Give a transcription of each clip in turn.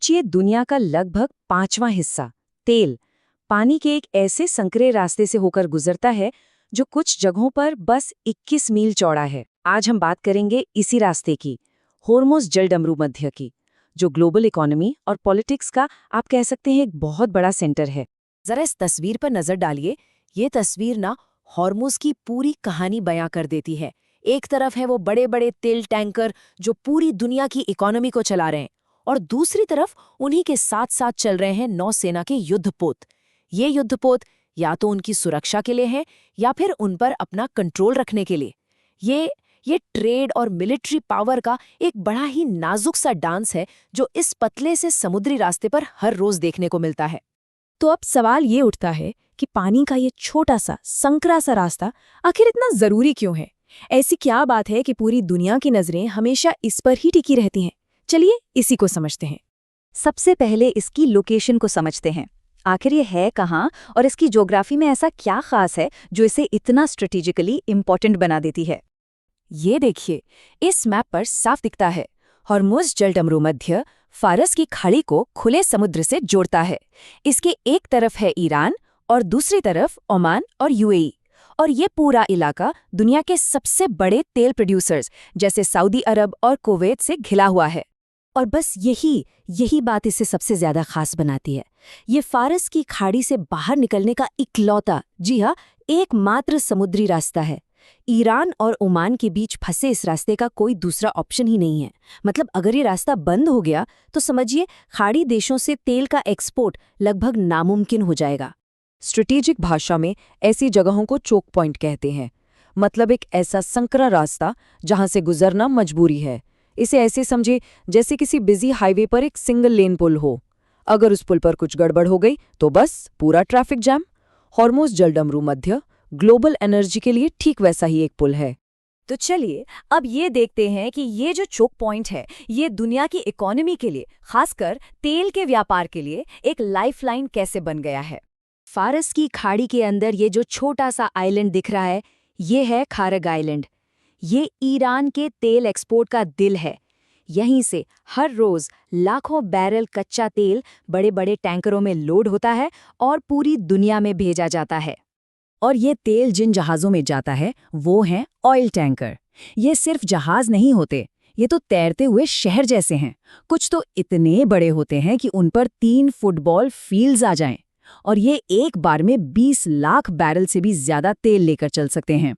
सोचिए, दुनिया का लगभग 5वां हिस्सा तेल पानी के एक ऐसे संकरे रास्ते से होकर गुजरता है जो कुछ जगहों पर बस 21 मील चौड़ा है। आज हम बात करेंगे इसी रास्ते की, होर्मुज़ जलडमरूमध्य की, जो ग्लोबल इकोनॉमी और पॉलिटिक्स का आप कह सकते हैं एक बहुत बड़ा सेंटर है। जरा इस तस्वीर पर नजर डालिए। ये तस्वीर ना हॉर्मुज़ की पूरी कहानी बयां कर देती है। एक तरफ है वो बड़े बड़े तेल टैंकर जो पूरी दुनिया की इकोनॉमी को चला रहे हैं, और दूसरी तरफ उन्हीं के साथ साथ चल रहे हैं नौसेना के युद्धपोत। ये युद्धपोत या तो उनकी सुरक्षा के लिए हैं या फिर उन पर अपना कंट्रोल रखने के लिए। ये ट्रेड और मिलिट्री पावर का एक बड़ा ही नाजुक सा डांस है जो इस पतले से समुद्री रास्ते पर हर रोज देखने को मिलता है। तो अब सवाल ये उठता है कि पानी का ये छोटा सा संकरा सा रास्ता आखिर इतना जरूरी क्यों है? ऐसी क्या बात है कि पूरी दुनिया की नजरें हमेशा इस पर ही टिकी रहती हैं? चलिए इसी को समझते हैं। सबसे पहले इसकी लोकेशन को समझते हैं। आखिर ये है कहाँ और इसकी ज्योग्राफी में ऐसा क्या खास है जो इसे इतना स्ट्रेटेजिकली इम्पोर्टेंट बना देती है? ये देखिए, इस मैप पर साफ दिखता है, हॉर्मुज़ जलडमरूमध्य फारस की खाड़ी को खुले समुद्र से जोड़ता है। इसके एक तरफ है ईरान और दूसरी तरफ ओमान और यूएई। और ये पूरा इलाका दुनिया के सबसे बड़े तेल प्रोड्यूसर्स जैसे सऊदी अरब और कुवैत से घिला हुआ है। और बस यही बात इसे सबसे ज्यादा खास बनाती है। ये फारस की खाड़ी से बाहर निकलने का इकलौता, जी हाँ, एकमात्र समुद्री रास्ता है। ईरान और ओमान के बीच फंसे इस रास्ते का कोई दूसरा ऑप्शन ही नहीं है। मतलब अगर ये रास्ता बंद हो गया तो समझिए खाड़ी देशों से तेल का एक्सपोर्ट लगभग नामुमकिन हो जाएगा। स्ट्रेटेजिक भाषा में ऐसी जगहों को चोक पॉइंट कहते हैं। मतलब एक ऐसा संकरा रास्ता जहां से गुजरना मजबूरी है। इसे ऐसे समझे जैसे किसी बिजी हाईवे पर एक सिंगल लेन पुल हो। अगर उस पुल पर कुछ गड़बड़ हो गई तो बस पूरा ट्रैफिक जैम। हॉर्मुज़ जलडमरूमध्य ग्लोबल एनर्जी के लिए ठीक वैसा ही एक पुल है। तो चलिए अब ये देखते हैं कि ये जो चोक पॉइंट है ये दुनिया की इकोनॉमी के लिए, खासकर तेल के व्यापार के लिए एक लाइफलाइन कैसे बन गया है। फारस की खाड़ी के अंदर ये जो छोटा सा आइलैंड दिख रहा है, ये है खारग आइलैंड। ये ईरान के तेल एक्सपोर्ट का दिल है। यहीं से हर रोज लाखों बैरल कच्चा तेल बड़े बड़े टैंकरों में लोड होता है और पूरी दुनिया में भेजा जाता है। और ये तेल जिन जहाज़ों में जाता है वो हैं ऑयल टैंकर। ये सिर्फ जहाज़ नहीं होते, ये तो तैरते हुए शहर जैसे हैं। कुछ तो इतने बड़े होते हैं कि उन पर 3 फुटबॉल फील्ड्स आ जाएं। और ये एक बार में 20 लाख बैरल से भी ज्यादा तेल लेकर चल सकते हैं।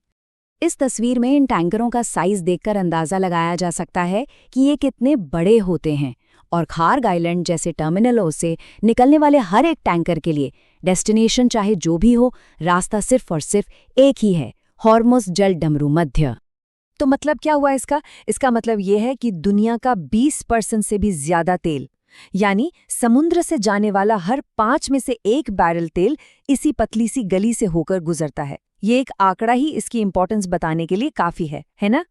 इस तस्वीर में इन टैंकरों का साइज देखकर अंदाजा लगाया जा सकता है कि ये कितने बड़े होते हैं। और खारग आइलैंड जैसे टर्मिनलों से निकलने वाले हर एक टैंकर के लिए डेस्टिनेशन चाहे जो भी हो, रास्ता सिर्फ और सिर्फ एक ही है, हॉर्मुज़ जलडमरूमध्य। तो मतलब क्या हुआ इसका मतलब ये है कि दुनिया का 20% से भी ज्यादा तेल, यानी समुद्र से जाने वाला हर 5 में से 1 बैरल तेल इसी पतली सी गली से होकर गुजरता है। ये एक आंकड़ा ही इसकी इंपॉर्टेंस बताने के लिए काफी है ना?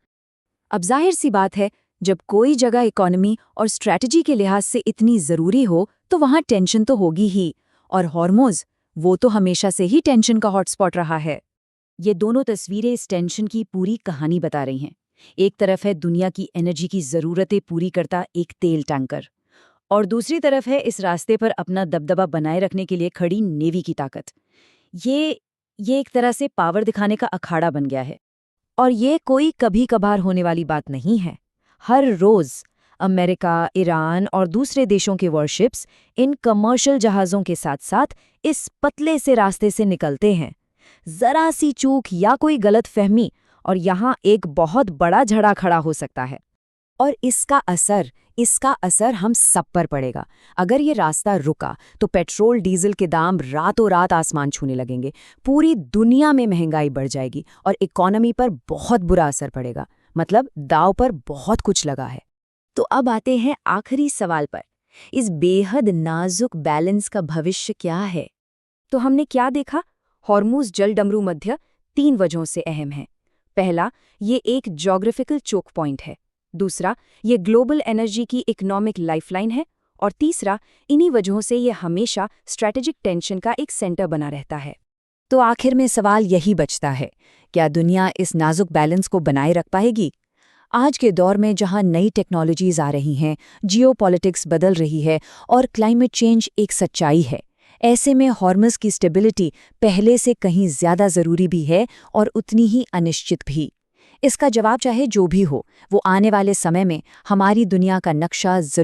अब जाहिर सी बात है, जब कोई जगह इकोनॉमी और स्ट्रैटेजी के लिहाज से इतनी जरूरी हो तो वहां टेंशन तो होगी ही। और हॉर्मुज़, वो तो हमेशा से ही टेंशन का हॉटस्पॉट रहा है। ये दोनों तस्वीरें इस टेंशन की पूरी कहानी बता रही हैं। एक तरफ है दुनिया की एनर्जी की जरूरतें पूरी करता एक तेल टैंकर, और दूसरी तरफ है इस रास्ते पर अपना दबदबा बनाए रखने के लिए खड़ी नेवी की ताकत। ये एक तरह से पावर दिखाने का अखाड़ा बन गया है। और ये कोई कभी कभार होने वाली बात नहीं है। हर रोज अमेरिका, ईरान और दूसरे देशों के वॉरशिप्स इन कमर्शियल जहाज़ों के साथ साथ इस पतले से रास्ते से निकलते हैं। जरा सी चूक या कोई गलत फहमी और यहाँ एक बहुत बड़ा झड़ा खड़ा हो सकता है। और इसका असर हम सब पर पड़ेगा। अगर ये रास्ता रुका तो पेट्रोल डीजल के दाम रातों रात आसमान छूने लगेंगे, पूरी दुनिया में महंगाई बढ़ जाएगी और इकोनॉमी पर बहुत बुरा असर पड़ेगा। मतलब दांव पर बहुत कुछ लगा है। तो अब आते हैं आखिरी सवाल पर, इस बेहद नाजुक बैलेंस का भविष्य क्या है? तो हमने क्या देखा? हॉर्मुज़ जलडमरूमध्य 3 वजहों से अहम है। पहला, ये एक ज्योग्राफिकल चोक पॉइंट है। दूसरा, ये ग्लोबल एनर्जी की इकोनॉमिक लाइफलाइन है। और तीसरा, इन्हीं वजहों से ये हमेशा स्ट्रैटेजिक टेंशन का एक सेंटर बना रहता है। तो आखिर में सवाल यही बचता है, क्या दुनिया इस नाजुक बैलेंस को बनाए रख पाएगी? आज के दौर में जहां नई टेक्नोलॉजीज आ रही हैं, जियोपॉलिटिक्स बदल रही है और क्लाइमेट चेंज एक सच्चाई है, ऐसे में हॉर्मस की स्टेबिलिटी पहले से कहीं ज़्यादा ज़रूरी भी है और उतनी ही अनिश्चित भी। इसका जवाब चाहे जो भी हो, वो आने वाले समय में हमारी दुनिया का नक्शा ज़रूर